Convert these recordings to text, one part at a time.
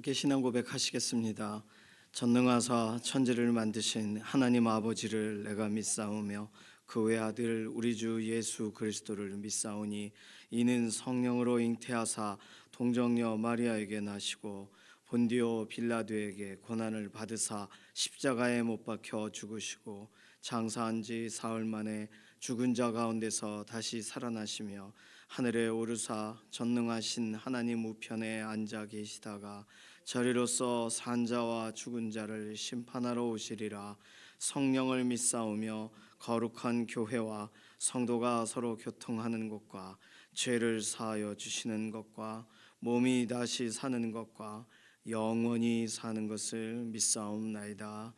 함께 신앙 고백하시겠습니다. 전능하사 천지를 만드신 하나님 아버지를 내가 믿사오며 그 외아들 우리 주 예수 그리스도를 믿사오니 이는 성령으로 잉태하사 동정녀 마리아에게 나시고 본디오 빌라도에게 고난을 받으사 십자가에 못 박혀 죽으시고 장사한 지 사흘 만에 죽은 자 가운데서 다시 살아나시며 하늘에 오르사 전능하신 하나님 우편에 앉아 계시다가 저리로서 산 자와 죽은 자를 심판하러 오시리라. 성령을 믿사오며 거룩한 교회와 성도가 서로 교통하는 것과 죄를 사하여 주시는 것과 몸이 다시 사는 것과 영원히 사는 것을 믿사옵나이다.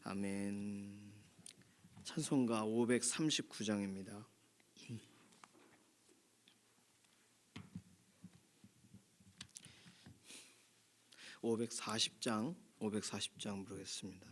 아멘. 찬송가 539장입니다. 540장 부르겠습니다.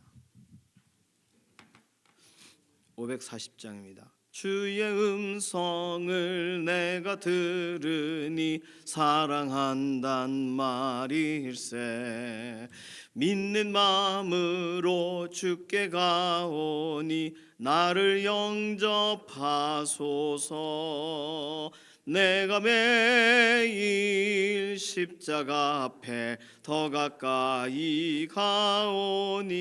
540장입니다. 주의 음성을 내가 들으니 사랑한단 말일세. 믿는 마음으로 주께 가오니 나를 영접하소서. 내가 매일 십자가 앞에 더 가까이 가오니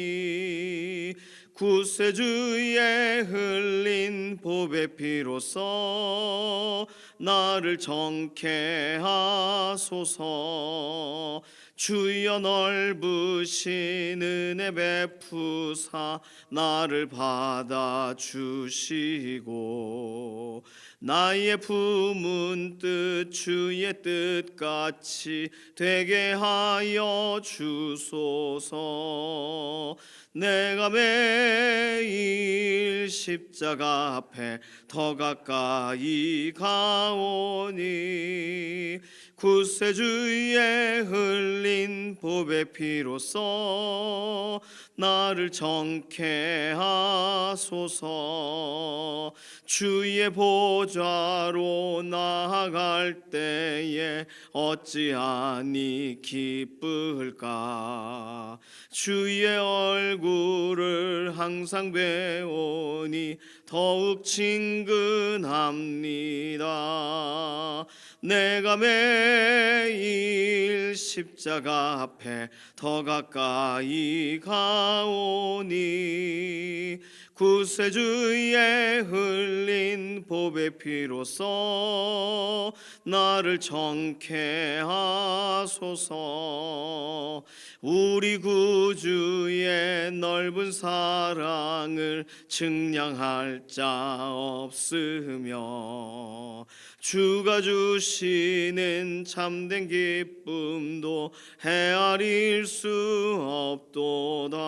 구세주의 흘린 보배 피로써 나를 정케 하소서. 주여 넓으신 은혜 베푸사 나를 받아주시고 나의 품은 뜻 주의 뜻같이 되게 하여 주소서. 내가 매일 십자가 앞에 더 가까이 가오니 구세주의 흘린 보배 피로써 나를 정케 하소서. 주의 보좌로 나아갈 때에 어찌하니 기쁠까. 주의 얼굴을 항상 배우니 더욱 친근합니다. 내가 매일 십자가 앞에 더 가까이 가오니 구세주의 흘린 보배 피로써 나를 정케 하소서. 우리 구주의 넓은 사랑을 증량할 자 없으며 주가 주시는 참된 기쁨도 헤아릴 수 없도다.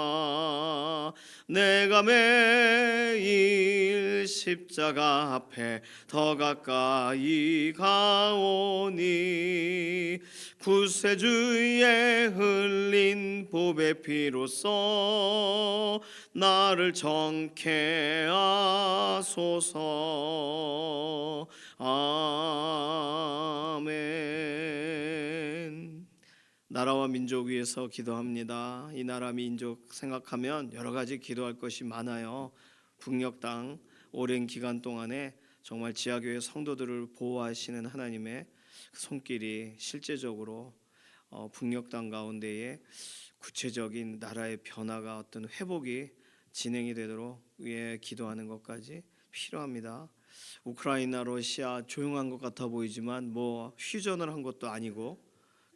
내가 매일 십자가 앞에 더 가까이 가오니 구세주의 흘린 보배 피로써 나를 정케 하소서. 아멘. 나라와 민족 위해서 기도합니다. 이 나라 민족 생각하면 여러 가지 기도할 것이 많아요. 북녘 땅 오랜 기간 동안에 정말 지하교회 성도들을 보호하시는 하나님의 손길이 실제적으로 북녘 땅 가운데에 구체적인 나라의 변화가 어떤 회복이 진행이 되도록 위해 기도하는 것까지 필요합니다. 우크라이나, 러시아 조용한 것 같아 보이지만 뭐 휴전을 한 것도 아니고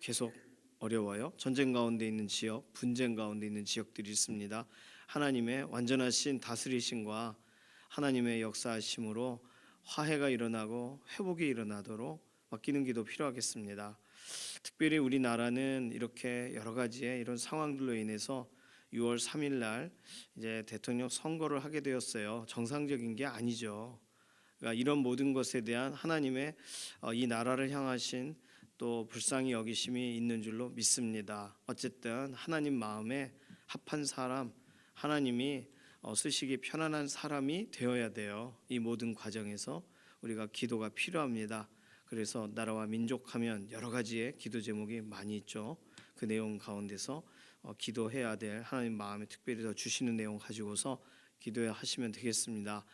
계속 어려워요. 전쟁 가운데 있는 지역, 분쟁 가운데 있는 지역들이 있습니다. 하나님의 완전하신 다스리심과 하나님의 역사하심으로 화해가 일어나고 회복이 일어나도록 맡기는 기도 필요하겠습니다. 특별히 우리나라는 이렇게 여러 가지의 이런 상황들로 인해서 6월 3일 날 이제 대통령 선거를 하게 되었어요. 정상적인 게 아니죠. 그러니까 이런 모든 것에 대한 하나님의 이 나라를 향하신 또 불쌍히 여기심이 있는 줄로 믿습니다. 어쨌든 하나님 마음에 합한 사람, 하나님이 쓰시기 편안한 사람이 되어야 돼요. 이 모든 과정에서 우리가 기도가 필요합니다. 그래서 나라와 민족 하면 여러 가지의 기도 제목이 많이 있죠. 그 내용 가운데서 기도해야 될 하나님 마음에 특별히 더 주시는 내용 가지고서 기도하시면 되겠습니다.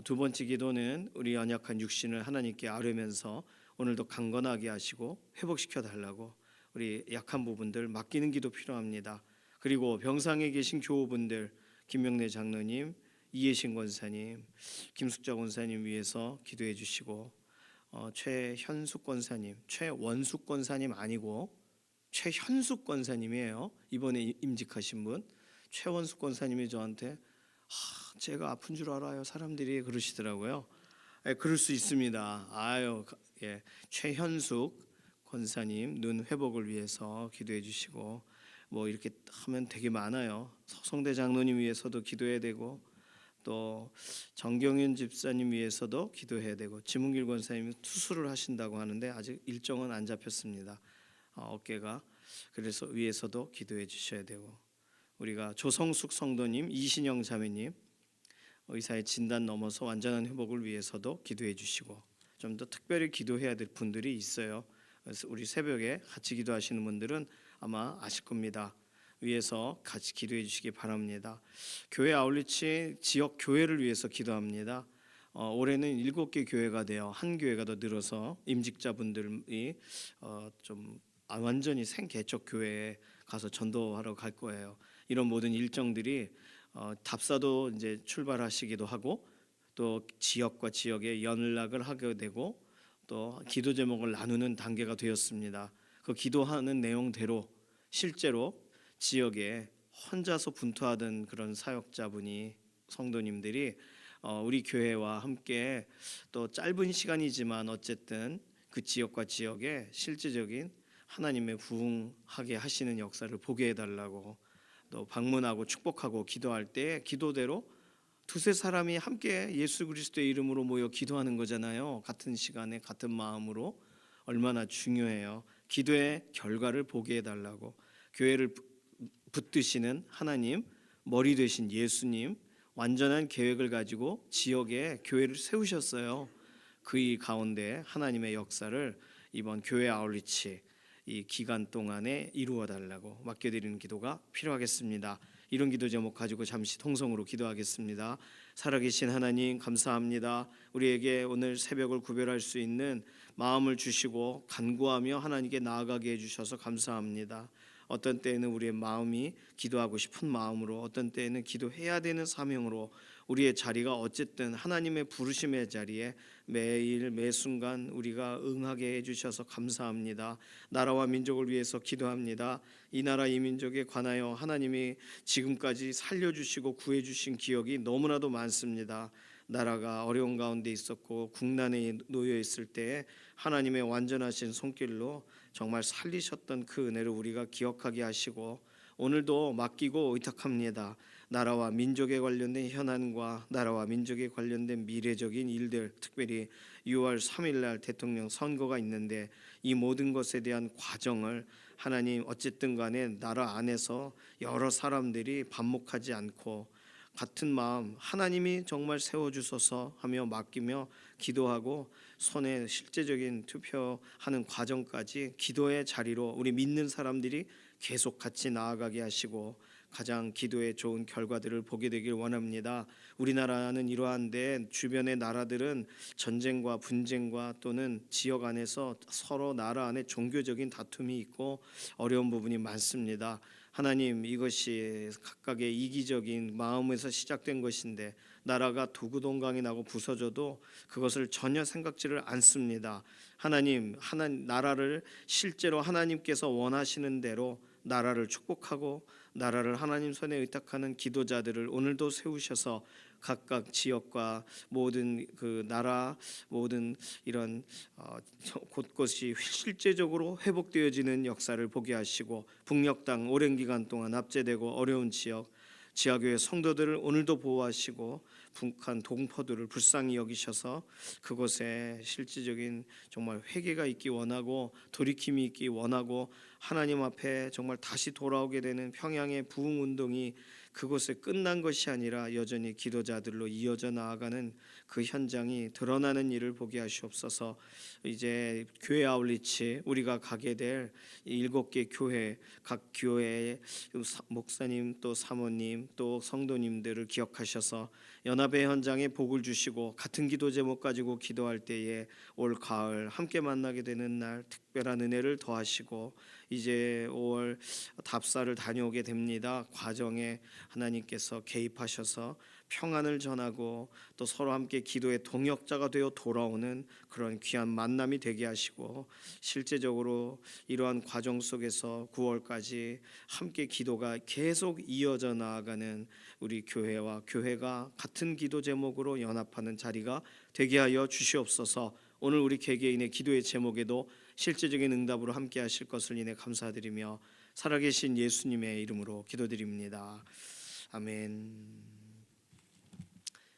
두 번째 기도는 우리 연약한 육신을 하나님께 아뢰면서 오늘도 강건하게 하시고 회복시켜 달라고 우리 약한 부분들 맡기는 기도 필요합니다. 그리고 병상에 계신 교우분들 김명래 장로님, 이예신 권사님, 김숙자 권사님 위해서 기도해 주시고 최현숙 권사님, 최원숙 권사님 아니고 최현숙 권사님이에요. 이번에 임직하신 분. 최원숙 권사님이 저한테 제가 아픈 줄 알아요. 사람들이 그러시더라고요. 그럴 수 있습니다. 예. 최현숙 권사님 눈 회복을 위해서 기도해 주시고 뭐 이렇게 하면 되게 많아요. 서성대 장로님 위해서도 기도해야 되고 또 정경윤 집사님 위해서도 기도해야 되고 지문길 권사님이 투수를 하신다고 하는데 아직 일정은 안 잡혔습니다. 어깨가 그래서 위해서도 기도해 주셔야 되고 우리가 조성숙 성도님, 이신영 자매님 의사의 진단 넘어서 완전한 회복을 위해서도 기도해 주시고 좀 더 특별히 기도해야 될 분들이 있어요. 그래서 우리 새벽에 같이 기도하시는 분들은 아마 아실 겁니다. 위해서 같이 기도해 주시기 바랍니다. 교회 아울리치 지역 교회를 위해서 기도합니다. 올해는 7개 교회가 되어 한 교회가 더 늘어서 임직자분들이 좀 완전히 생개척 교회에 가서 전도하러 갈 거예요. 이런 모든 일정들이 답사도 이제 출발하시기도 하고 또 지역과 지역에 연락을 하게 되고 또 기도 제목을 나누는 단계가 되었습니다. 그 기도하는 내용대로 실제로 지역에 혼자서 분투하던 그런 사역자분이 성도님들이 우리 교회와 함께 또 짧은 시간이지만 어쨌든 그 지역과 지역에 실제적인 하나님의 부흥하게 하시는 역사를 보게 해달라고 또 방문하고 축복하고 기도할 때 기도대로 두세 사람이 함께 예수 그리스도의 이름으로 모여 기도하는 거잖아요. 같은 시간에 같은 마음으로 얼마나 중요해요. 기도의 결과를 보게 해달라고 교회를 붙드시는 하나님, 머리 되신 예수님 완전한 계획을 가지고 지역에 교회를 세우셨어요. 그 가운데 하나님의 역사를 이번 교회 아울리치 이 기간 동안에 이루어 달라고 맡겨드리는 기도가 필요하겠습니다. 이런 기도 제목 가지고 잠시 통성으로 기도하겠습니다. 살아계신 하나님 감사합니다. 우리에게 오늘 새벽을 구별할 수 있는 마음을 주시고 간구하며 하나님께 나아가게 해주셔서 감사합니다. 어떤 때에는 우리의 마음이 기도하고 싶은 마음으로 어떤 때에는 기도해야 되는 사명으로 우리의 자리가 어쨌든 하나님의 부르심의 자리에 매일 매순간 우리가 응하게 해주셔서 감사합니다. 나라와 민족을 위해서 기도합니다. 이 나라 이 민족에 관하여 하나님이 지금까지 살려주시고 구해주신 기억이 너무나도 많습니다. 나라가 어려운 가운데 있었고 국난에 놓여 있을 때에 하나님의 완전하신 손길로 정말 살리셨던 그 은혜를 우리가 기억하게 하시고 오늘도 맡기고 의탁합니다. 나라와 민족에 관련된 현안과 나라와 민족에 관련된 미래적인 일들, 특별히 6월 3일 날 대통령 선거가 있는데 이 모든 것에 대한 과정을 하나님 어쨌든 간에 나라 안에서 여러 사람들이 반목하지 않고 같은 마음 하나님이 정말 세워주소서 하며 맡기며 기도하고 손에 실제적인 투표하는 과정까지 기도의 자리로 우리 믿는 사람들이 계속 같이 나아가게 하시고 가장 기도에 좋은 결과들을 보게 되길 원합니다. 우리나라는 이러한데 주변의 나라들은 전쟁과 분쟁과 또는 지역 안에서 서로 나라 안에 종교적인 다툼이 있고 어려운 부분이 많습니다. 하나님 이것이 각각의 이기적인 마음에서 시작된 것인데 나라가 두구동강이 나고 부서져도 그것을 전혀 생각지를 않습니다. 하나님 나라를 실제로 하나님께서 원하시는 대로 나라를 축복하고 나라를 하나님 손에 의탁하는 기도자들을 오늘도 세우셔서 각각 지역과 모든 그 나라 모든 이런 곳곳이 실제적으로 회복되어지는 역사를 보게 하시고 북녘 땅 오랜 기간 동안 압제되고 어려운 지하교회 성도들을 오늘도 보호하시고 북한 동포들을 불쌍히 여기셔서 그곳에 실질적인 정말 회개가 있기 원하고 돌이킴이 있기 원하고 하나님 앞에 정말 다시 돌아오게 되는 평양의 부흥운동이 그곳에 끝난 것이 아니라 여전히 기도자들로 이어져 나아가는 그 현장이 드러나는 일을 보게 하시옵소서. 이제 교회 아울리치 우리가 가게 될 7개 교회, 각 교회의 목사님 또 사모님 또 성도님들을 기억하셔서 연합의 현장에 복을 주시고 같은 기도 제목 가지고 기도할 때에 올 가을 함께 만나게 되는 날 특별한 은혜를 더하시고 이제 5월 답사를 다녀오게 됩니다. 과정에 하나님께서 개입하셔서 평안을 전하고 또 서로 함께 기도의 동역자가 되어 돌아오는 그런 귀한 만남이 되게 하시고 실제적으로 이러한 과정 속에서 9월까지 함께 기도가 계속 이어져 나아가는 우리 교회와 교회가 같은 기도 제목으로 연합하는 자리가 되게 하여 주시옵소서. 오늘 우리 개개인의 기도의 제목에도 실제적인 응답으로 함께 하실 것을 인해 감사드리며 살아계신 예수님의 이름으로 기도드립니다. 아멘.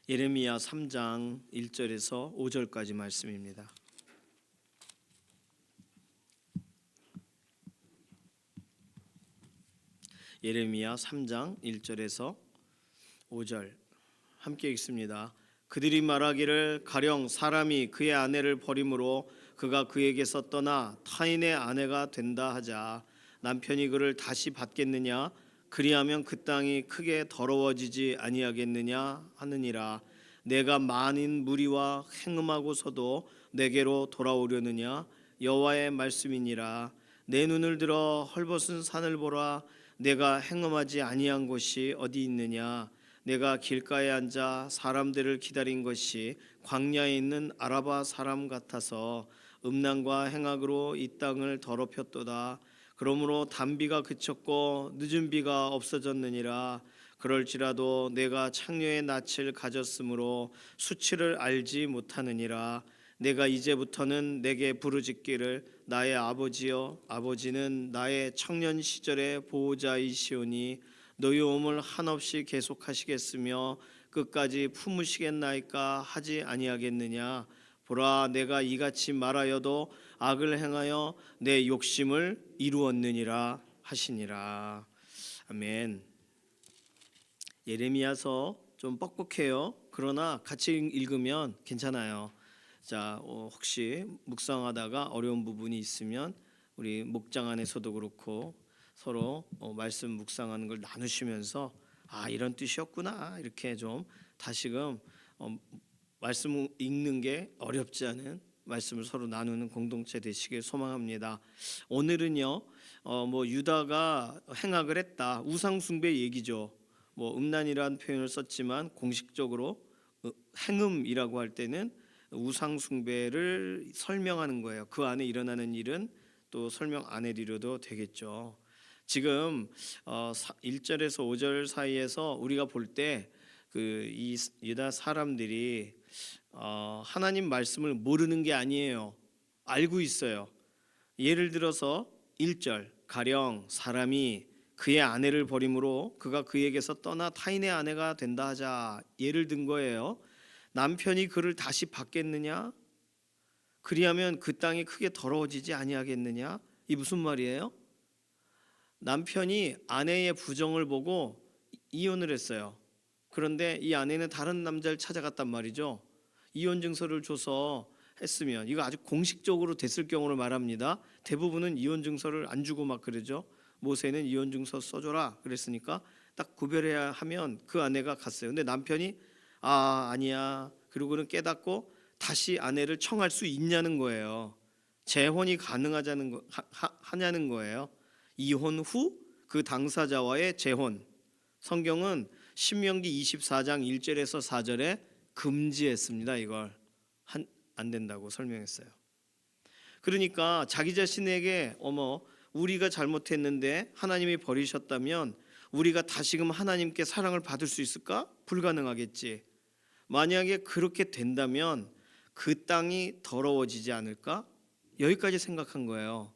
예레미야 3장 1절에서 5절까지 말씀입니다. 예레미야 3장 1절에서 5절 함께 읽습니다. 그들이 말하기를 가령 사람이 그의 아내를 버림으로 그가 그에게서 떠나 타인의 아내가 된다 하자 남편이 그를 다시 받겠느냐 그리하면 그 땅이 크게 더러워지지 아니하겠느냐 하느니라. 내가 많은 무리와 행음하고서도 내게로 돌아오려느냐 여호와의 말씀이니라. 내 눈을 들어 헐벗은 산을 보라. 내가 행음하지 아니한 곳이 어디 있느냐. 내가 길가에 앉아 사람들을 기다린 것이 광야에 있는 아라바 사람 같아서 음란과 행악으로 이 땅을 더럽혔도다. 그러므로 단비가 그쳤고 늦은 비가 없어졌느니라. 그럴지라도 내가 창녀의 낯을 가졌으므로 수치를 알지 못하느니라. 내가 이제부터는 내게 부르짖기를 나의 아버지여 아버지는 나의 청년 시절의 보호자이시오니 노여움을 한없이 계속하시겠으며 끝까지 품으시겠나이까 하지 아니하겠느냐. 보라 내가 이같이 말하여도 악을 행하여 내 욕심을 이루었느니라 하시니라. 아멘. 예레미야서 좀 뻑뻑해요. 그러나 같이 읽으면 괜찮아요. 자, 혹시 묵상하다가 어려운 부분이 있으면 우리 목장 안에서도 그렇고 서로 말씀 묵상하는 걸 나누시면서 아 이런 뜻이었구나 이렇게 좀 다시금 말씀 읽는 게 어렵지 않은 말씀을 서로 나누는 공동체 되시길 소망합니다. 오늘은요 뭐 유다가 행악을 했다 우상 숭배 얘기죠. 뭐 음란이라는 표현을 썼지만 공식적으로 행음이라고 할 때는 우상 숭배를 설명하는 거예요. 그 안에 일어나는 일은 또 설명 안 해드려도 되겠죠. 지금 1절에서 5절 사이에서 우리가 볼 때 그 이 유다 사람들이 하나님 말씀을 모르는 게 아니에요. 알고 있어요. 예를 들어서 1절 가령 사람이 그의 아내를 버림으로 그가 그에게서 떠나 타인의 아내가 된다 하자 예를 든 거예요. 남편이 그를 다시 받겠느냐? 그리하면 그 땅이 크게 더러워지지 아니하겠느냐? 이 무슨 말이에요? 남편이 아내의 부정을 보고 이혼을 했어요. 그런데 이 아내는 다른 남자를 찾아갔단 말이죠. 이혼 증서를 줘서 했으면 이거 아주 공식적으로 됐을 경우를 말합니다. 대부분은 이혼 증서를 안 주고 막 그러죠. 모세는 이혼 증서 써줘라 그랬으니까 딱 구별해야 하면 그 아내가 갔어요. 근데 남편이 아니야. 그리고는 깨닫고 다시 아내를 청할 수 있냐는 거예요. 재혼이 하냐는 거예요. 이혼 후 그 당사자와의 재혼. 성경은 신명기 24장 1절에서 4절에 금지했습니다. 이걸 안 된다고 설명했어요. 그러니까 자기 자신에게 우리가 잘못했는데 하나님이 버리셨다면 우리가 다시금 하나님께 사랑을 받을 수 있을까? 불가능하겠지. 만약에 그렇게 된다면 그 땅이 더러워지지 않을까? 여기까지 생각한 거예요.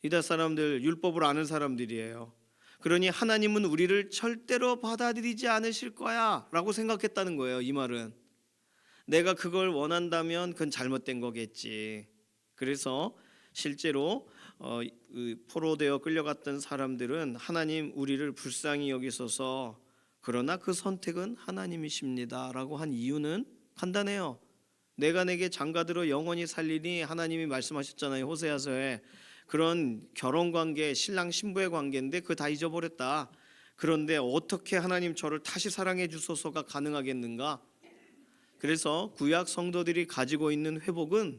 유다 사람들 율법을 아는 사람들이에요. 그러니 하나님은 우리를 절대로 받아들이지 않으실 거야 라고 생각했다는 거예요. 이 말은 내가 그걸 원한다면 그건 잘못된 거겠지. 그래서 실제로 포로되어 끌려갔던 사람들은 하나님 우리를 불쌍히 여기소서 그러나 그 선택은 하나님이십니다라고 한 이유는 간단해요. 내가 내게 장가들어 영원히 살리니 하나님이 말씀하셨잖아요. 호세아서에. 그런 결혼 관계, 신랑 신부의 관계인데 그거 다 잊어버렸다. 그런데 어떻게 하나님 저를 다시 사랑해 주소서가 가능하겠는가? 그래서 구약 성도들이 가지고 있는 회복은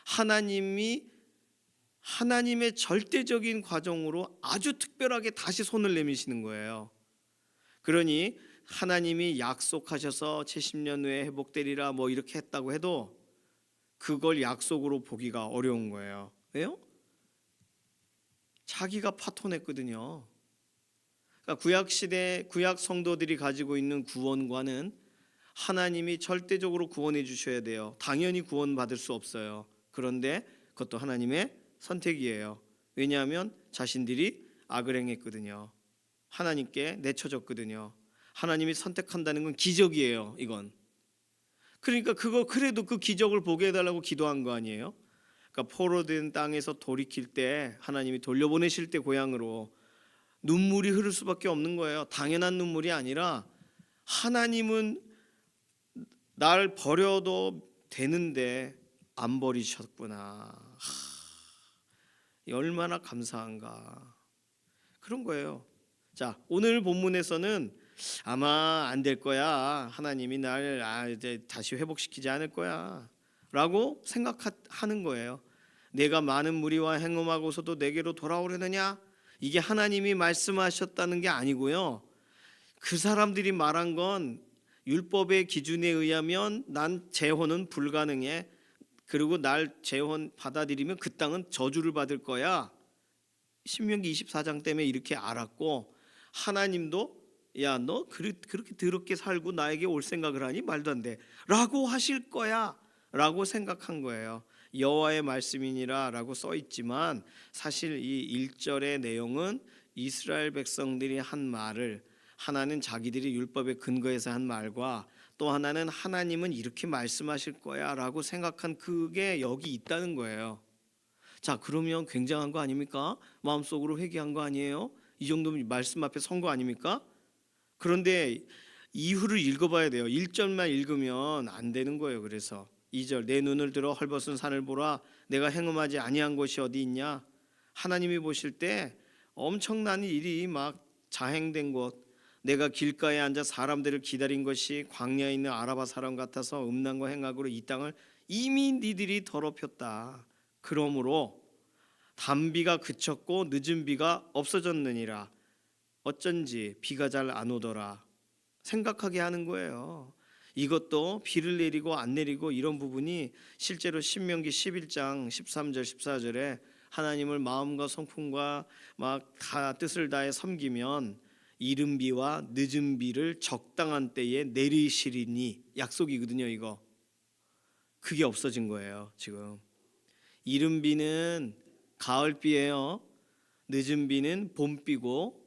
하나님이 하나님의 절대적인 과정으로 아주 특별하게 다시 손을 내미시는 거예요. 그러니 하나님이 약속하셔서 70년 후에 회복되리라 뭐 이렇게 했다고 해도 그걸 약속으로 보기가 어려운 거예요. 왜요? 자기가 파토냈거든요. 그러니까 구약 시대 구약 성도들이 가지고 있는 구원관은 하나님이 절대적으로 구원해 주셔야 돼요. 당연히 구원받을 수 없어요. 그런데 그것도 하나님의 선택이에요. 왜냐하면 자신들이 악을 행했거든요. 하나님께 내쳐졌거든요. 하나님이 선택한다는 건 기적이에요. 이건. 그러니까 그거 그래도 그 기적을 보게 해달라고 기도한 거 아니에요? 그러니까 포로된 땅에서 돌이킬 때 하나님이 돌려보내실 때 고향으로 눈물이 흐를 수밖에 없는 거예요. 당연한 눈물이 아니라 하나님은 날 버려도 되는데 안 버리셨구나. 얼마나 감사한가. 그런 거예요. 자, 오늘 본문에서는 아마 안 될 거야. 하나님이 날 이제 다시 회복시키지 않을 거야. 라고 생각하는 거예요. 내가 많은 무리와 행음하고서도 내게로 돌아오려느냐? 이게 하나님이 말씀하셨다는 게 아니고요. 그 사람들이 말한 건 율법의 기준에 의하면 난 재혼은 불가능해. 그리고 날 재혼 받아들이면 그 땅은 저주를 받을 거야. 신명기 24장 때문에 이렇게 알았고 하나님도 야 너 그렇게 더럽게 살고 나에게 올 생각을 하니 말도 안 돼 라고 하실 거야 라고 생각한 거예요. 여호와의 말씀이니라 라고 써 있지만 사실 이 1절의 내용은 이스라엘 백성들이 한 말을 하나는 자기들이 율법에 근거해서 한 말과 또 하나는 하나님은 이렇게 말씀하실 거야 라고 생각한 그게 여기 있다는 거예요. 자, 그러면 굉장한 거 아닙니까? 마음속으로 회개한 거 아니에요? 이 정도면 말씀 앞에 선 거 아닙니까? 그런데 이후를 읽어봐야 돼요. 1절만 읽으면 안 되는 거예요. 그래서 2절 내 눈을 들어 헐벗은 산을 보라 내가 행음하지 아니한 곳이 어디 있냐. 하나님이 보실 때 엄청난 일이 막 자행된 곳, 내가 길가에 앉아 사람들을 기다린 것이 광야에 있는 아라바 사람 같아서 음란과 행악으로 이 땅을 이미 니들이 더럽혔다. 그러므로 단비가 그쳤고 늦은 비가 없어졌느니라. 어쩐지 비가 잘 안 오더라. 생각하게 하는 거예요. 이것도 비를 내리고 안 내리고 이런 부분이 실제로 신명기 11장 13절 14절에 하나님을 마음과 성품과 막 다 뜻을 다해 섬기면 이른 비와 늦은 비를 적당한 때에 내리시리니 약속이거든요. 이거 그게 없어진 거예요. 지금 이른 비는 가을비예요. 늦은 비는 봄비고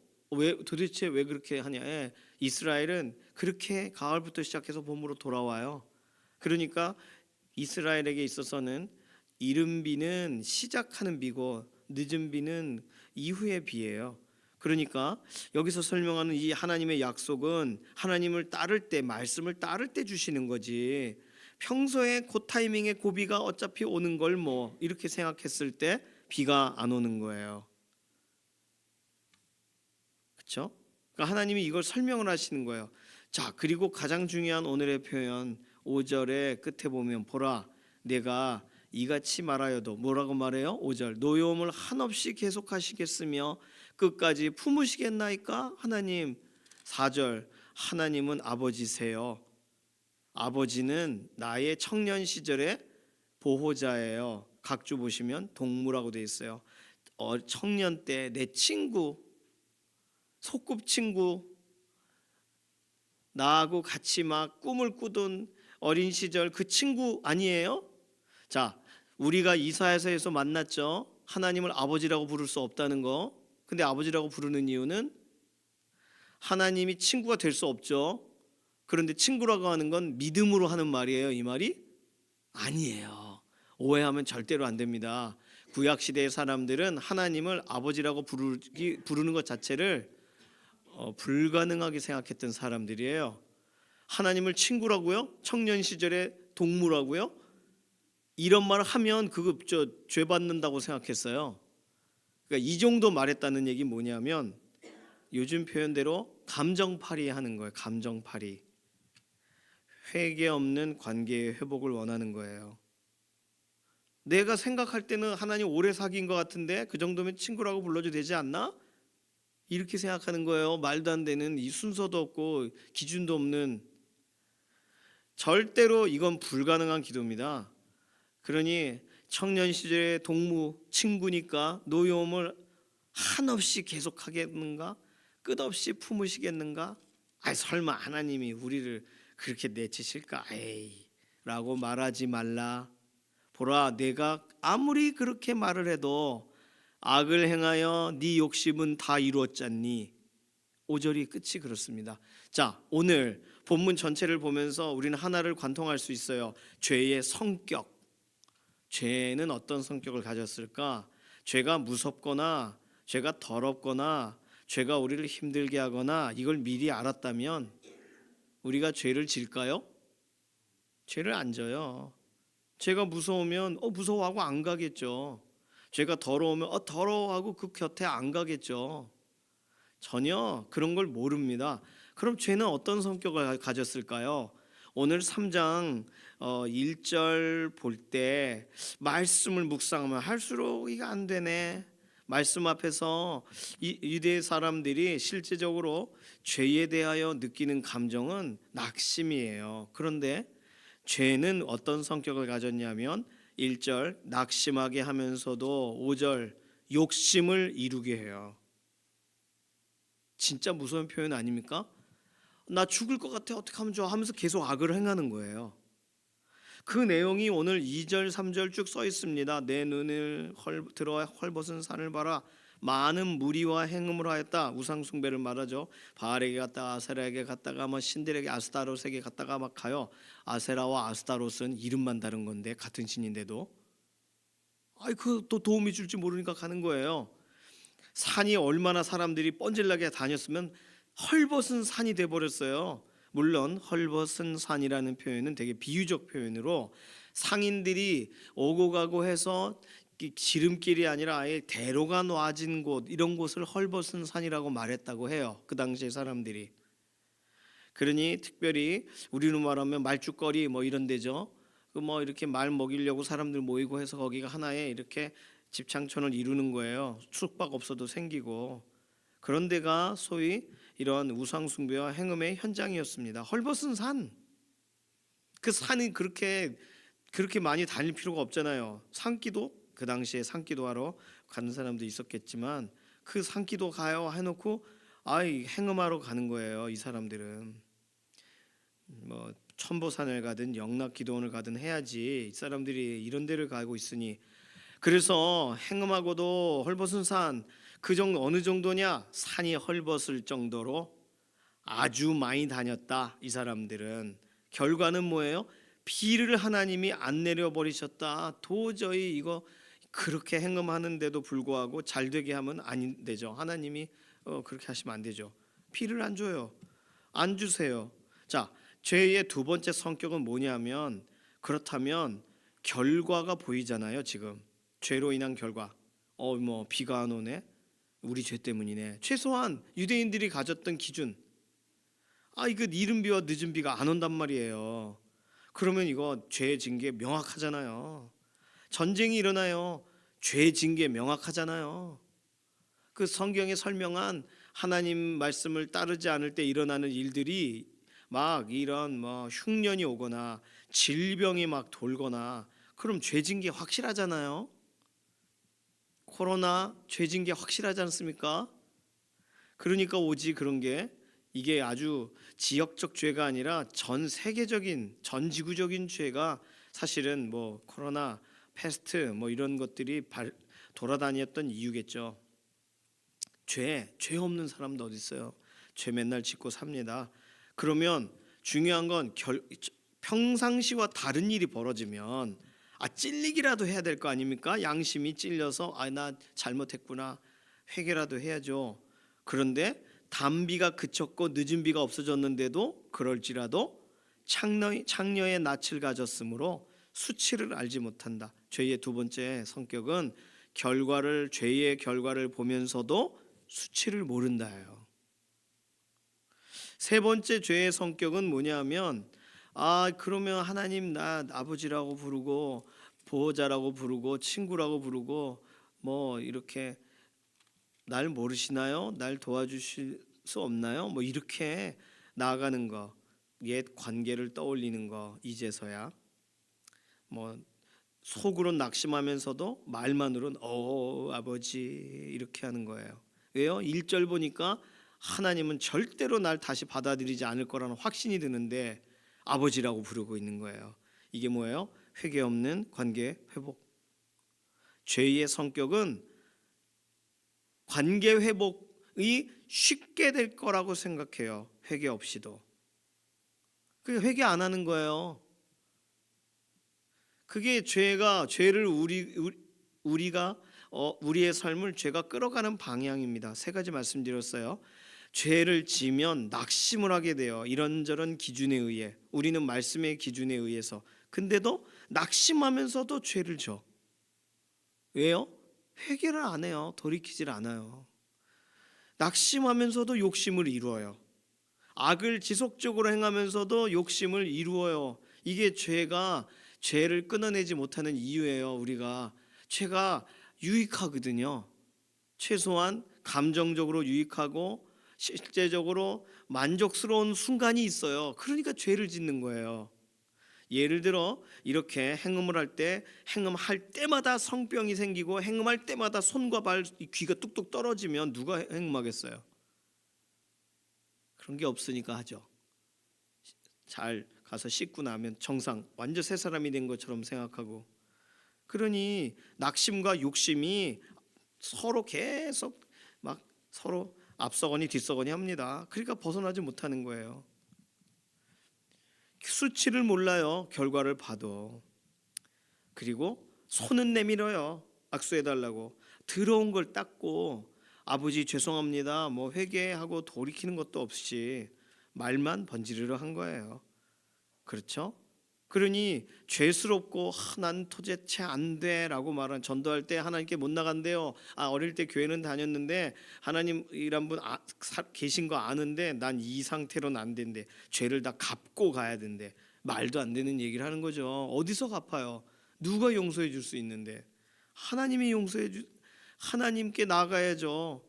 도대체 왜 그렇게 하냐? 이스라엘은 그렇게 가을부터 시작해서 봄으로 돌아와요. 그러니까 이스라엘에게 있어서는 이른 비는 시작하는 비고 늦은 비는 이후의 비예요. 그러니까 여기서 설명하는 이 하나님의 약속은 하나님을 따를 때 말씀을 따를 때 주시는 거지. 평소에 그 타이밍에 고비가 어차피 오는 걸 뭐 이렇게 생각했을 때 비가 안 오는 거예요. 그렇죠? 그러니까 하나님이 이걸 설명을 하시는 거예요. 자, 그리고 가장 중요한 오늘의 표현 5절의 끝에 보면 보라 내가 이같이 말하여도 뭐라고 말해요? 5절 노여움을 한없이 계속하시겠으며 끝까지 품으시겠나이까? 하나님. 4절 하나님은 아버지세요. 아버지는 나의 청년 시절의 보호자예요. 각주 보시면 동무라고 되어 있어요. 청년 때 내 친구, 소꿉친구, 나하고 같이 막 꿈을 꾸던 어린 시절 그 친구 아니에요? 자, 우리가 이사야서에서 만났죠. 하나님을 아버지라고 부를 수 없다는 거. 근데 아버지라고 부르는 이유는 하나님이 친구가 될 수 없죠. 그런데 친구라고 하는 건 믿음으로 하는 말이에요. 이 말이 아니에요. 오해하면 절대로 안 됩니다. 구약 시대의 사람들은 하나님을 아버지라고 부르는 것 자체를 불가능하게 생각했던 사람들이에요. 하나님을 친구라고요? 청년 시절에 동무라고요? 이런 말을 하면 그거 죄 받는다고 생각했어요. 그러니까 이 정도 말했다는 얘기 뭐냐면 요즘 표현대로 감정팔이 하는 거예요. 감정팔이. 회개 없는 관계의 회복을 원하는 거예요. 내가 생각할 때는 하나님 오래 사귄 것 같은데 그 정도면 친구라고 불러도 되지 않나? 이렇게 생각하는 거예요. 말도 안 되는, 이 순서도 없고 기준도 없는. 절대로 이건 불가능한 기도입니다. 그러니 청년 시절의 동무 친구니까 노여움을 한없이 계속하겠는가? 끝없이 품으시겠는가? 설마 하나님이 우리를 그렇게 내치실까? 에이 라고 말하지 말라. 보라, 내가 아무리 그렇게 말을 해도 악을 행하여 네 욕심은 다 이루었잖니. 5절이 끝이 그렇습니다. 자, 오늘 본문 전체를 보면서 우리는 하나를 관통할 수 있어요. 죄의 성격. 죄는 어떤 성격을 가졌을까? 죄가 무섭거나 죄가 더럽거나 죄가 우리를 힘들게 하거나 이걸 미리 알았다면 우리가 죄를 질까요? 죄를 안 져요. 죄가 무서우면 무서워하고 안 가겠죠. 죄가 더러우면 더러워하고 그 곁에 안 가겠죠. 전혀 그런 걸 모릅니다. 그럼 죄는 어떤 성격을 가졌을까요? 오늘 3장 1절 볼 때 말씀을 묵상하면 할수록 이게 안 되네. 말씀 앞에서 유대 사람들이 실제적으로 죄에 대하여 느끼는 감정은 낙심이에요. 그런데 죄는 어떤 성격을 가졌냐면 1절 낙심하게 하면서도 5절 욕심을 이루게 해요. 진짜 무서운 표현 아닙니까? 나 죽을 것 같아, 어떻게 하면 좋아 하면서 계속 악을 행하는 거예요. 그 내용이 오늘 2절 3절 쭉 써 있습니다. 내 눈을 들어 헐벗은 산을 봐라. 많은 무리와 행음을 하였다. 우상 숭배를 말하죠. 바알에게 갔다가 아세라에게 갔다가 신들에게 아스타롯에게 갔다가 막 가요. 아세라와 아스타롯은 이름만 다른 건데 같은 신인데도 그 또 도움이 줄지 모르니까 가는 거예요. 산이 얼마나 사람들이 뻔질나게 다녔으면 헐벗은 산이 돼버렸어요. 물론 헐벗은 산이라는 표현은 되게 비유적 표현으로 상인들이 오고 가고 해서 지름길이 아니라 아예 대로가 놔진 곳, 이런 곳을 헐벗은 산이라고 말했다고 해요. 그 당시에 사람들이. 그러니 특별히 우리로 말하면 말죽거리 이런 데죠. 이렇게 말 먹이려고 사람들 모이고 해서 거기가 하나의 이렇게 집창촌을 이루는 거예요. 숙박 없어도 생기고. 그런 데가 소위 이런 우상 숭배와 행음의 현장이었습니다. 헐벗은 산. 그 산이 그렇게 많이 다닐 필요가 없잖아요. 산기도, 그 당시에 산기도하러 가는 사람도 있었겠지만 그 산기도 가요 해놓고 행음하러 가는 거예요. 이 사람들은 천보산을 가든 영락기도원을 가든 해야지. 이 사람들이 이런 데를 가고 있으니. 그래서 행음하고도 헐벗은 산, 그 정도 어느 정도냐? 산이 헐벗을 정도로 아주 많이 다녔다. 이 사람들은. 결과는 뭐예요? 비를 하나님이 안 내려버리셨다. 도저히 이거 그렇게 행음하는데도 불구하고 잘 되게 하면 안 되죠. 하나님이 그렇게 하시면 안 되죠. 비를 안 줘요. 안 주세요. 자, 죄의 두 번째 성격은 뭐냐면, 그렇다면 결과가 보이잖아요. 지금 죄로 인한 결과. 비가 안 오네. 우리 죄 때문이네. 최소한 유대인들이 가졌던 기준. 이거 이른 비와 늦은 비가 안 온단 말이에요. 그러면 이거 죄 징계 명확하잖아요. 전쟁이 일어나요. 죄 징계 명확하잖아요. 그 성경에 설명한 하나님 말씀을 따르지 않을 때 일어나는 일들이 막 이런 흉년이 오거나 질병이 막 돌거나 그럼 죄 징계 확실하잖아요. 코로나 죄 징계 확실하지 않습니까? 그러니까 오지 그런 게 이게 아주 지역적 죄가 아니라 전 세계적인 전 지구적인 죄가 사실은 코로나 패스트 이런 것들이 돌아다녔던 이유겠죠. 죄 없는 사람도 어디 있어요? 죄 맨날 짓고 삽니다. 그러면 중요한 건 평상시와 다른 일이 벌어지면 찔리기라도 해야 될 거 아닙니까? 양심이 찔려서 나 잘못했구나 회개라도 해야죠. 그런데 단비가 그쳤고 늦은 비가 없어졌는데도 그럴지라도 창녀의 낯을 가졌으므로 수치를 알지 못한다. 죄의 두 번째 성격은 죄의 결과를 보면서도 수치를 모른다예요. 세 번째 죄의 성격은 뭐냐면 그러면 하나님 나 아버지라고 부르고 보호자라고 부르고 친구라고 부르고 뭐 이렇게 날 모르시나요? 날 도와주실 수 없나요? 뭐 이렇게 나아가는 거, 옛 관계를 떠올리는 거 이제서야 뭐 속으로 낙심하면서도 말만으로는 아버지 이렇게 하는 거예요. 왜요? 1절 보니까 하나님은 절대로 날 다시 받아들이지 않을 거라는 확신이 드는데 아버지라고 부르고 있는 거예요. 이게 뭐예요? 회개 없는 관계 회복. 죄의 성격은 관계 회복이 쉽게 될 거라고 생각해요. 회개 없이도. 그게 회개 안 하는 거예요. 그게 죄를 우리의 삶을 죄가 끌어가는 방향입니다. 세 가지 말씀드렸어요. 죄를 지면 낙심을 하게 돼요. 이런저런 기준에 의해. 우리는 말씀의 기준에 의해서. 근데도 낙심하면서도 죄를 져. 왜요? 회개를 안 해요. 돌이키질 않아요. 낙심하면서도 욕심을 이루어요. 악을 지속적으로 행하면서도 욕심을 이루어요. 이게 죄를 끊어내지 못하는 이유예요. 우리가 죄가 유익하거든요. 최소한 감정적으로 유익하고 실제적으로 만족스러운 순간이 있어요. 그러니까 죄를 짓는 거예요. 예를 들어 이렇게 행음할 때마다 성병이 생기고 행음할 때마다 손과 발, 귀가 뚝뚝 떨어지면 누가 행음하겠어요? 그런 게 없으니까 하죠. 잘 가서 씻고 나면 정상, 완전 새 사람이 된 것처럼 생각하고. 그러니 낙심과 욕심이 서로 계속 막 서로 앞서거니 뒤서거니 합니다. 그러니까 벗어나지 못하는 거예요. 수치를 몰라요. 결과를 봐도. 그리고 손은 내밀어요. 악수해달라고. 더러운 걸 닦고 아버지 죄송합니다 뭐 회개하고 돌이키는 것도 없이 말만 번지르르 한 거예요. 그렇죠? 그러니 죄스럽고 난 도대체 안 돼라고 말한 전도할 때 하나님께 못 나간대요. 어릴 때 교회는 다녔는데 하나님이란 분 계신 거 아는데 난 이 상태로는 안 된대. 죄를 다 갚고 가야 된대. 말도 안 되는 얘기를 하는 거죠. 어디서 갚아요? 누가 용서해 줄 수 있는데? 하나님께 나가야죠.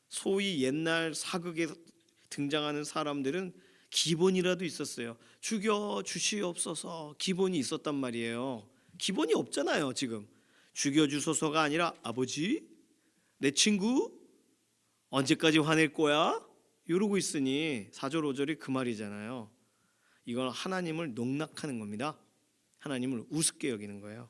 소위 옛날 사극에 등장하는 사람들은 기본이라도 있었어요. 죽여 주시옵소서 기본이 있었단 말이에요. 기본이 없잖아요. 지금 죽여 주소서가 아니라 아버지 내 친구 언제까지 화낼 거야? 이러고 있으니 4절 5절이 그 말이잖아요. 이건 하나님을 농락하는 겁니다. 하나님을 우습게 여기는 거예요.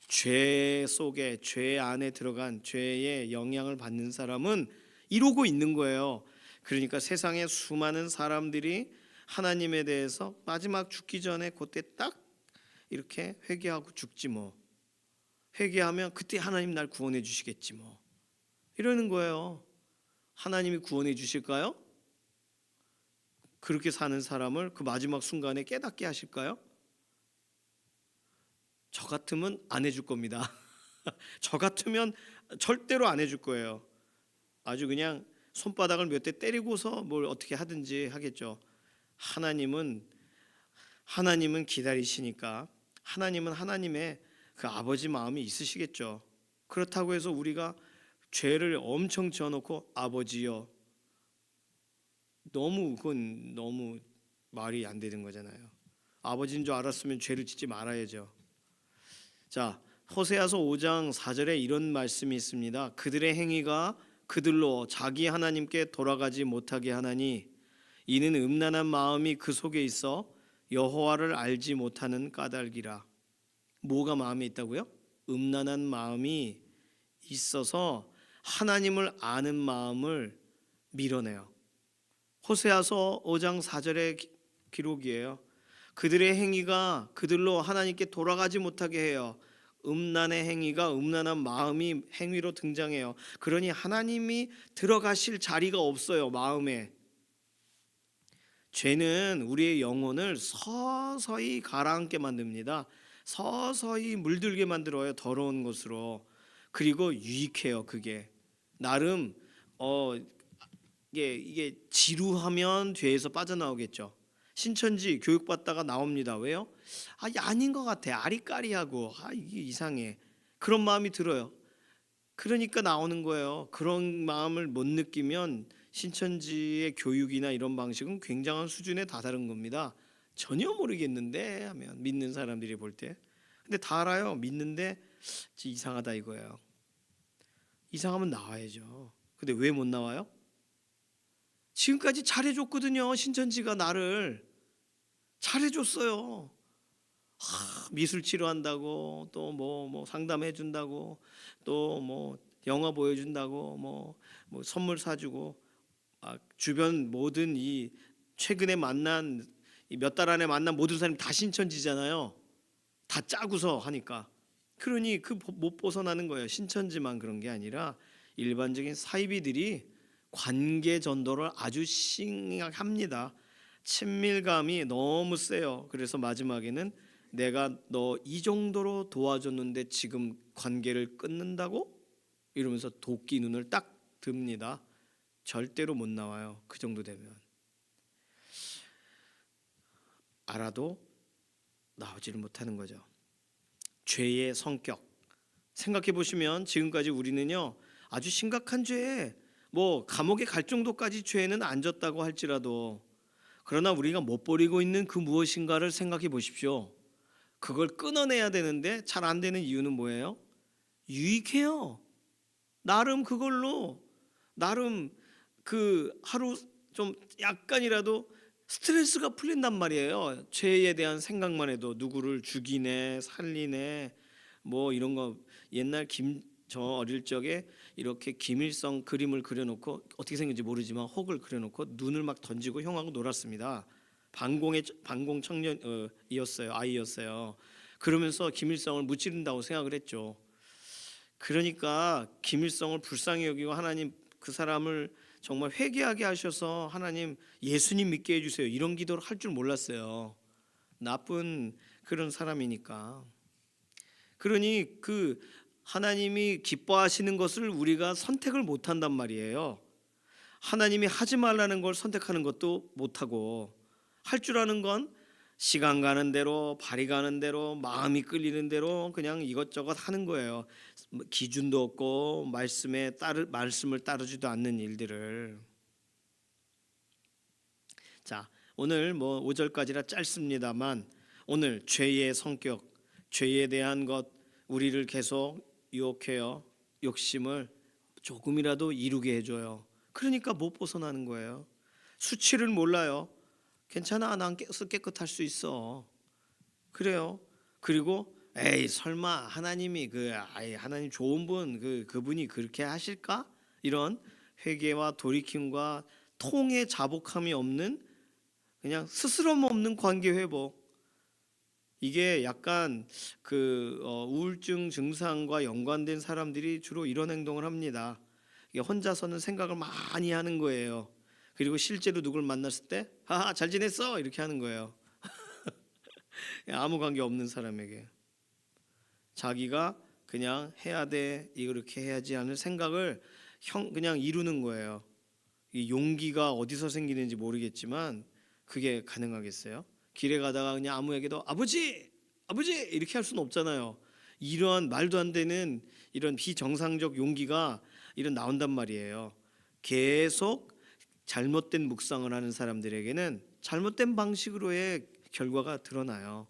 죄 속에 죄 안에 들어간 죄의 영향을 받는 사람은 이러고 있는 거예요. 그러니까 세상에 수많은 사람들이 하나님에 대해서 마지막 죽기 전에 그때 딱 이렇게 회개하고 죽지 뭐. 회개하면 그때 하나님 날 구원해 주시겠지 뭐. 이러는 거예요. 하나님이 구원해 주실까요? 그렇게 사는 사람을 그 마지막 순간에 깨닫게 하실까요? 저 같으면 안 해줄 겁니다. 저 같으면 절대로 안 해줄 거예요. 아주 그냥 손바닥을 몇 대 때리고서 뭘 어떻게 하든지 하겠죠. 하나님은 기다리시니까 하나님은 하나님의 그 아버지 마음이 있으시겠죠. 그렇다고 해서 우리가 죄를 엄청 지어놓고 아버지요, 그건 너무 말이 안 되는 거잖아요. 아버지인 줄 알았으면 죄를 짓지 말아야죠. 자, 호세아서 5장 4절에 이런 말씀이 있습니다. 그들의 행위가 그들로 자기 하나님께 돌아가지 못하게 하나니 이는 음란한 마음이 그 속에 있어 여호와를 알지 못하는 까닭이라. 뭐가 마음에 있다고요? 음란한 마음이 있어서 하나님을 아는 마음을 밀어내요. 호세아서 5장 4절의 기록이에요. 그들의 행위가 그들로 하나님께 돌아가지 못하게 해요. 음란의 행위가 음란한 마음이 행위로 등장해요. 그러니 하나님이 들어가실 자리가 없어요. 마음에. 죄는 우리의 영혼을 서서히 가라앉게 만듭니다. 서서히 물들게 만들어요. 더러운 것으로. 그리고 유익해요. 그게 나름 이게 지루하면 죄에서 빠져나오겠죠. 신천지 교육받다가 나옵니다. 왜요? 이게 아닌 것 같아. 아리까리하고 이게 이상해. 그런 마음이 들어요. 그러니까 나오는 거예요. 그런 마음을 못 느끼면 신천지의 교육이나 이런 방식은 굉장한 수준에 다다른 겁니다. 전혀 모르겠는데 하면 믿는 사람들이 볼 때. 근데 다 알아요. 믿는데 이상하다 이거예요. 이상하면 나와야죠. 근데 왜 못 나와요? 지금까지 잘해줬거든요. 신천지가 나를 잘해줬어요. 미술 치료한다고 또 뭐 상담해준다고 또 뭐 영화 보여준다고 뭐 선물 사주고 주변 모든 이 최근에 만난 몇 달 안에 만난 모든 사람이 다 신천지잖아요. 다 짜고서 하니까. 그러니 못 벗어나는 거예요. 신천지만 그런 게 아니라 일반적인 사이비들이 관계 전도를 아주 심각합니다. 친밀감이 너무 세요. 그래서 마지막에는 내가 너 이 정도로 도와줬는데 지금 관계를 끊는다고? 이러면서 도끼 눈을 딱 듭니다. 절대로 못 나와요. 그 정도 되면. 알아도 나오지를 못하는 거죠. 죄의 성격. 생각해 보시면 지금까지 우리는요 아주 심각한 죄에 뭐 감옥에 갈 정도까지 죄는 안 졌다고 할지라도 그러나 우리가 못 버리고 있는 그 무엇인가를 생각해 보십시오. 그걸 끊어내야 되는데 잘 안 되는 이유는 뭐예요? 유익해요. 나름 그걸로 나름 그 하루 좀 약간이라도 스트레스가 풀린단 말이에요. 죄에 대한 생각만 해도 누구를 죽이네, 살리네, 뭐 이런 거 옛날 저 어릴 적에 이렇게 김일성 그림을 그려놓고 어떻게 생긴지 모르지만 혹을 그려놓고 눈을 막 던지고 형하고 놀았습니다. 반공 청년이었어요, 아이였어요. 그러면서 김일성을 무찌른다고 생각을 했죠. 그러니까 김일성을 불쌍히 여기고 하나님 그 사람을 정말 회개하게 하셔서 하나님 예수님 믿게 해주세요 이런 기도를 할 줄 몰랐어요. 나쁜 그런 사람이니까. 그러니 그 하나님이 기뻐하시는 것을 우리가 선택을 못한단 말이에요. 하나님이 하지 말라는 걸 선택하는 것도 못하고 할 줄 아는 건 시간 가는 대로 발이 가는 대로 마음이 끌리는 대로 그냥 이것저것 하는 거예요. 기준도 없고 말씀을 따르지도 않는 일들을. 자, 오늘 5절까지라 짧습니다만 오늘 죄의 성격, 죄에 대한 것 우리를 계속 유혹해요. 욕심을 조금이라도 이루게 해줘요. 그러니까 못 벗어나는 거예요. 수치를 몰라요. 괜찮아, 난 깨끗할 수 있어. 그래요. 그리고 에이 설마 하나님이 하나님 좋은 분 그분이 그렇게 하실까? 이런 회개와 돌이킴과 통의 자복함이 없는 그냥 스스럼 없는 관계 회복. 이게 약간 우울증 증상과 연관된 사람들이 주로 이런 행동을 합니다. 이게 혼자서는 생각을 많이 하는 거예요. 그리고 실제로 누굴 만났을 때 하하 잘 지냈어 이렇게 하는 거예요. 아무 관계 없는 사람에게 자기가 그냥 해야 돼 이렇게 해야지 하는 생각을 그냥 이루는 거예요. 이 용기가 어디서 생기는지 모르겠지만 그게 가능하겠어요? 길에 가다가 그냥 아무에게도 아버지 아버지 이렇게 할 수는 없잖아요. 이러한 말도 안 되는 이런 비정상적 용기가 나온단 말이에요. 계속 잘못된 묵상을 하는 사람들에게는 잘못된 방식으로의 결과가 드러나요.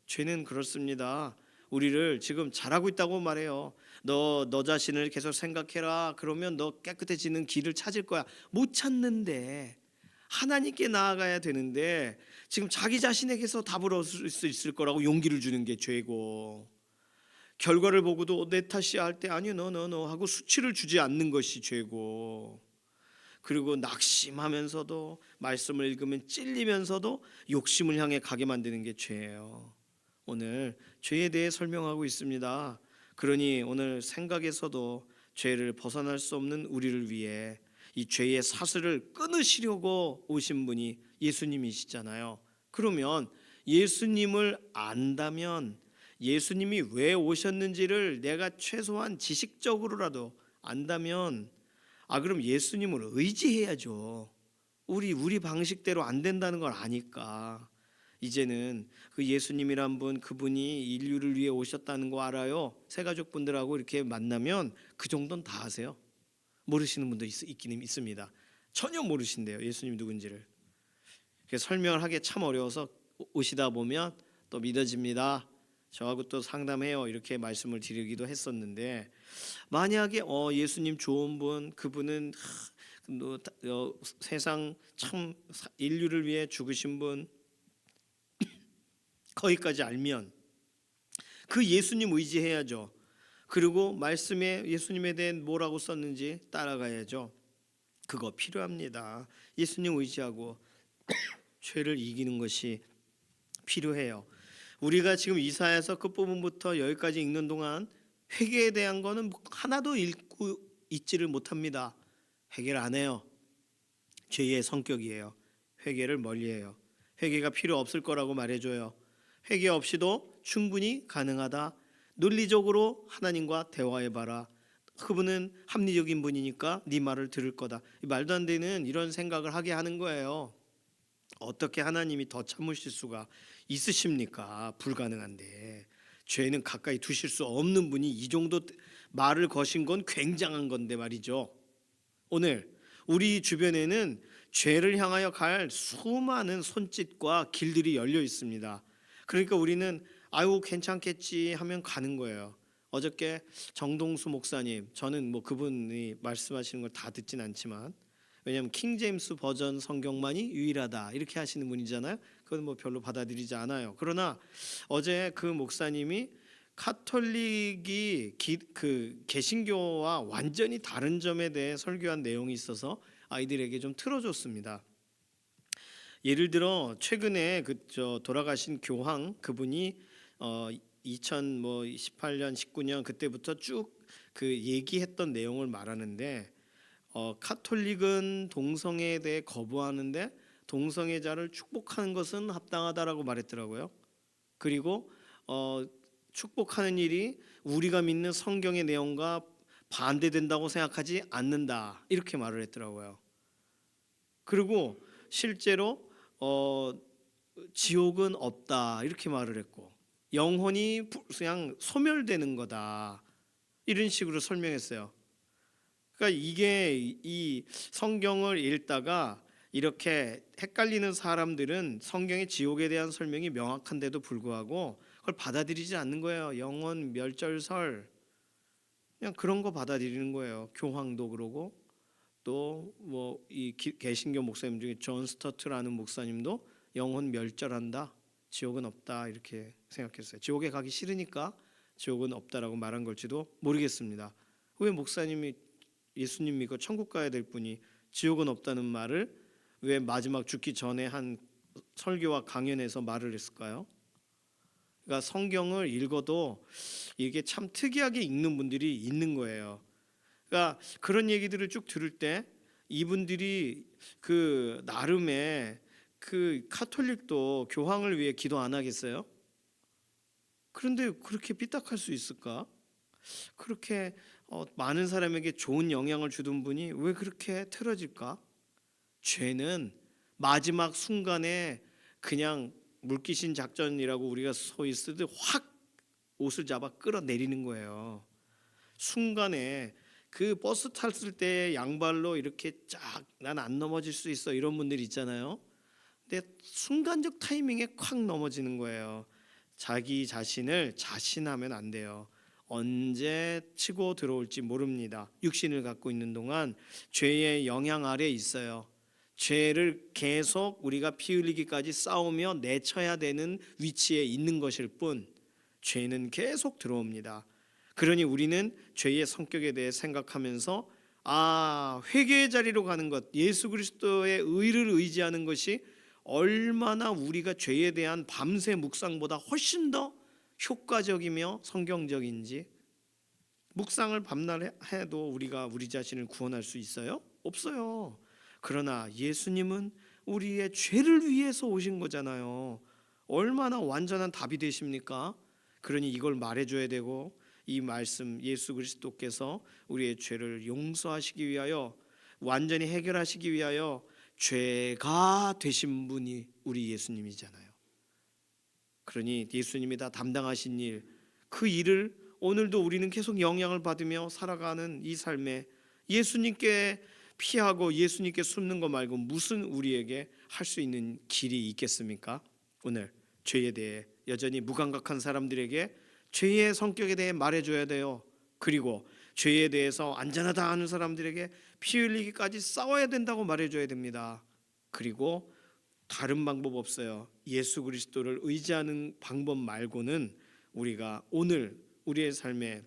죄는 그렇습니다. 우리를 지금 잘하고 있다고 말해요. 너 자신을 계속 생각해라. 그러면 너 깨끗해지는 길을 찾을 거야. 못 찾는데 하나님께 나아가야 되는데 지금 자기 자신에게서 답을 얻을 수 있을 거라고 용기를 주는 게 죄고, 결과를 보고도 내 탓이야 할 때 아니요 너 하고 수치를 주지 않는 것이 죄고, 그리고 낙심하면서도 말씀을 읽으면 찔리면서도 욕심을 향해 가게 만드는 게 죄예요. 오늘 죄에 대해 설명하고 있습니다. 그러니 오늘 생각에서도 죄를 벗어날 수 없는 우리를 위해 이 죄의 사슬을 끊으시려고 오신 분이 예수님이시잖아요. 그러면 예수님을 안다면 예수님이 왜 오셨는지를 내가 최소한 지식적으로라도 안다면 그럼 예수님을 의지해야죠. 우리 방식대로 안 된다는 걸 아니까. 이제는 그 예수님이란 분, 그분이 인류를 위해 오셨다는 거 알아요. 새가족 분들하고 이렇게 만나면 그 정도는 다 아세요. 모르시는 분도 있긴 있습니다. 전혀 모르신대요, 예수님 누군지를. 설명을 하기 참 어려워서 오시다 보면 또 믿어집니다, 저하고 또 상담해요, 이렇게 말씀을 드리기도 했었는데, 만약에 예수님 좋은 분, 그분은 세상 참 인류를 위해 죽으신 분, 거기까지 알면 그 예수님 의지해야죠. 그리고 말씀에 예수님에 대해 뭐라고 썼는지 따라가야죠. 그거 필요합니다. 예수님 의지하고 죄를 이기는 것이 필요해요. 우리가 지금 이사야서 끝부분부터 여기까지 읽는 동안 회개에 대한 거는 하나도 읽고 있지를 못합니다. 회개를 안 해요. 죄의 성격이에요. 회개를 멀리해요. 회개가 필요 없을 거라고 말해줘요. 회개 없이도 충분히 가능하다. 논리적으로 하나님과 대화해봐라. 그분은 합리적인 분이니까 네 말을 들을 거다. 말도 안 되는 이런 생각을 하게 하는 거예요. 어떻게 하나님이 더 참으실 수가 있으십니까? 불가능한데. 죄는 가까이 두실 수 없는 분이 이 정도 말을 거신 건 굉장한 건데 말이죠. 오늘 우리 주변에는 죄를 향하여 갈 수많은 손짓과 길들이 열려 있습니다. 그러니까 우리는 아유 괜찮겠지 하면 가는 거예요. 어저께 정동수 목사님, 저는 뭐 그분이 말씀하시는 걸 다 듣진 않지만, 왜냐하면 킹제임스 버전 성경만이 유일하다 이렇게 하시는 분이잖아요. 그건 뭐 별로 받아들이지 않아요. 그러나 어제 그 목사님이 카톨릭이 그 개신교와 완전히 다른 점에 대해 설교한 내용이 있어서 아이들에게 좀 틀어줬습니다. 예를 들어 최근에 돌아가신 교황, 그분이 2018년 19년 그때부터 쭉 그 얘기했던 내용을 말하는데, 카톨릭은 동성애에 대해 거부하는데 동성애자를 축복하는 것은 합당하다라고 말했더라고요. 그리고 축복하는 일이 우리가 믿는 성경의 내용과 반대된다고 생각하지 않는다, 이렇게 말을 했더라고요. 그리고 실제로 지옥은 없다 이렇게 말을 했고, 영혼이 그냥 소멸되는 거다 이런 식으로 설명했어요. 그러니까 이게 이 성경을 읽다가 이렇게 헷갈리는 사람들은 성경의 지옥에 대한 설명이 명확한데도 불구하고 그걸 받아들이지 않는 거예요. 영혼 멸절설, 그냥 그런 거 받아들이는 거예요. 교황도 그러고 또 뭐 이 개신교 목사님 중에 존 스터트라는 목사님도 영혼 멸절한다, 지옥은 없다 이렇게 생각했어요. 지옥에 가기 싫으니까 지옥은 없다라고 말한 걸지도 모르겠습니다. 왜 목사님이 예수님 믿고 천국 가야 될 분이 지옥은 없다는 말을 왜 마지막 죽기 전에 한 설교와 강연에서 말을 했을까요? 그러니까 성경을 읽어도 이게 참 특이하게 읽는 분들이 있는 거예요. 그러니까 그런 얘기들을 쭉 들을 때 이분들이 그 나름의 그 카톨릭도 교황을 위해 기도 안 하겠어요? 그런데 그렇게 삐딱할 수 있을까? 그렇게 많은 사람에게 좋은 영향을 주던 분이 왜 그렇게 틀어질까? 죄는 마지막 순간에 그냥 물귀신 작전이라고 우리가 소위 쓰듯 확 옷을 잡아 끌어내리는 거예요. 순간에 그 버스 탔을 때 양발로 이렇게 쫙 난 안 넘어질 수 있어 이런 분들 있잖아요. 근데 순간적 타이밍에 콱 넘어지는 거예요. 자기 자신을 자신하면 안 돼요. 언제 치고 들어올지 모릅니다. 육신을 갖고 있는 동안 죄의 영향 아래 있어요. 죄를 계속 우리가 피 흘리기까지 싸우며 내쳐야 되는 위치에 있는 것일 뿐, 죄는 계속 들어옵니다. 그러니 우리는 죄의 성격에 대해 생각하면서 회개의 자리로 가는 것, 예수 그리스도의 의를 의지하는 것이 얼마나 우리가 죄에 대한 밤새 묵상보다 훨씬 더 효과적이며 성경적인지. 묵상을 밤낮 해도 우리가 우리 자신을 구원할 수 있어요? 없어요. 그러나 예수님은 우리의 죄를 위해서 오신 거잖아요. 얼마나 완전한 답이 되십니까? 그러니 이걸 말해줘야 되고, 이 말씀 예수 그리스도께서 우리의 죄를 용서하시기 위하여, 완전히 해결하시기 위하여 죄가 되신 분이 우리 예수님이잖아요. 그러니 예수님이 다 담당하신 일, 그 일을 오늘도 우리는 계속 영향을 받으며 살아가는 이 삶에 예수님께 피하고 예수님께 숨는 거 말고 무슨 우리에게 할 수 있는 길이 있겠습니까? 오늘 죄에 대해 여전히 무감각한 사람들에게 죄의 성격에 대해 말해줘야 돼요. 그리고 죄에 대해서 안전하다 하는 사람들에게 피 흘리기까지 싸워야 된다고 말해줘야 됩니다. 그리고 다른 방법 없어요. 예수 그리스도를 의지하는 방법 말고는 우리가 오늘 우리의 삶에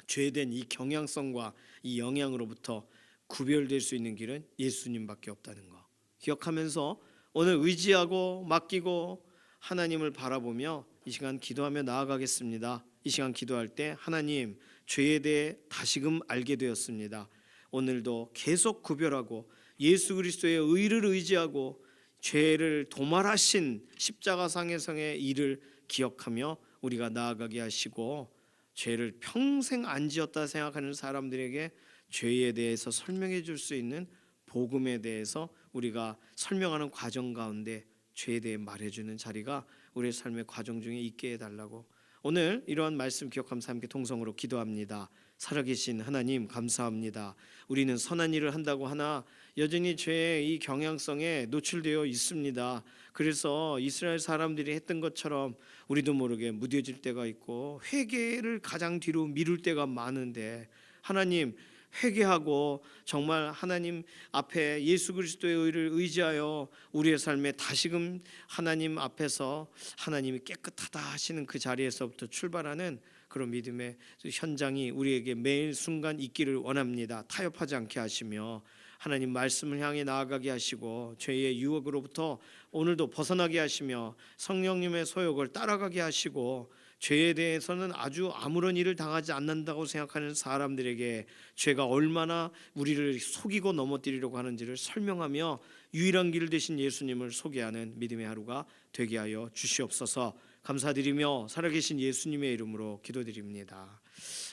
죄된 이 경향성과 이 영향으로부터 구별될 수 있는 길은 예수님밖에 없다는 거 기억하면서 오늘 의지하고 맡기고 하나님을 바라보며 이 시간 기도하며 나아가겠습니다. 이 시간 기도할 때 하나님, 죄에 대해 다시금 알게 되었습니다. 오늘도 계속 구별하고 예수 그리스도의 의를 의지하고 죄를 도말하신 십자가상의 일을 기억하며 우리가 나아가게 하시고, 죄를 평생 안 지었다 생각하는 사람들에게 죄에 대해서 설명해 줄 수 있는 복음에 대해서 우리가 설명하는 과정 가운데 죄에 대해 말해주는 자리가 우리의 삶의 과정 중에 있게 해달라고, 오늘 이러한 말씀 기억하면서 함께 통성으로 기도합니다. 살아계신 하나님 감사합니다. 우리는 선한 일을 한다고 하나 여전히 죄의 이 경향성에 노출되어 있습니다. 그래서 이스라엘 사람들이 했던 것처럼 우리도 모르게 무뎌질 때가 있고 회개를 가장 뒤로 미룰 때가 많은데, 하나님 회개하고 정말 하나님 앞에 예수 그리스도의 의를 의지하여 우리의 삶에 다시금 하나님 앞에서 하나님이 깨끗하다 하시는 그 자리에서부터 출발하는 그런 믿음의 현장이 우리에게 매일 순간 있기를 원합니다. 타협하지 않게 하시며 하나님 말씀을 향해 나아가게 하시고 죄의 유혹으로부터 오늘도 벗어나게 하시며 성령님의 소욕을 따라가게 하시고, 죄에 대해서는 아주 아무런 일을 당하지 않는다고 생각하는 사람들에게 죄가 얼마나 우리를 속이고 넘어뜨리려고 하는지를 설명하며 유일한 길 되신 예수님을 소개하는 믿음의 하루가 되게 하여 주시옵소서. 감사드리며 살아계신 예수님의 이름으로 기도드립니다.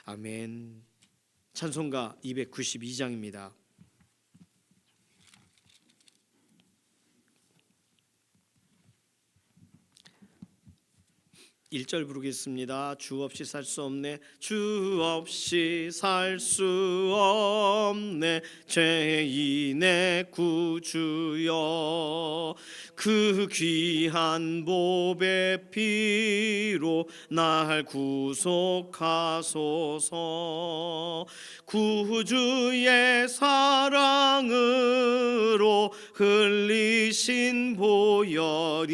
아멘. 찬송가 292장입니다. 1절 부르겠습니다. 주 없이 살 수 없네, 주 없이 살 수 없네, 죄인의 구주여. 그 귀한 보배 피로 날 구속하소서. 구주의 사랑으로 흘리신 보혈이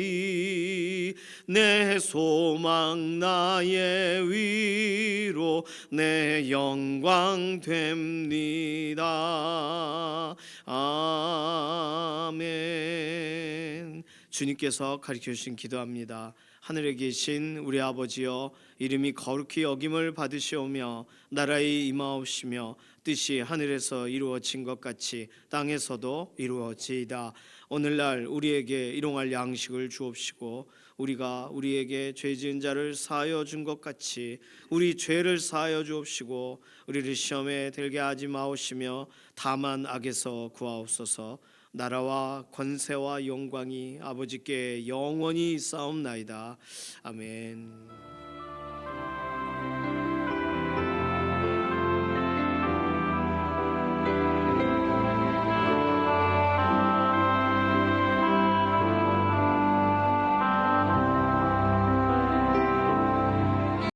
내 소망 나의 위로 내 영광 됩니다. 아멘. 주님께서 가르쳐 주신 기도합니다. 하늘에 계신 우리 아버지여, 이름이 거룩히 여김을 받으시오며 나라의 임하옵시며 뜻이 하늘에서 이루어진 것 같이 땅에서도 이루어지이다. 오늘날 우리에게 일용할 양식을 주옵시고 우리가 우리에게 죄 지은 자를 사하여 준 것 같이 우리 죄를 사하여 주옵시고 우리를 시험에 들게 하지 마옵시며 다만 악에서 구하옵소서. 나라와 권세와 영광이 아버지께 영원히 있사옵나이다. 아멘.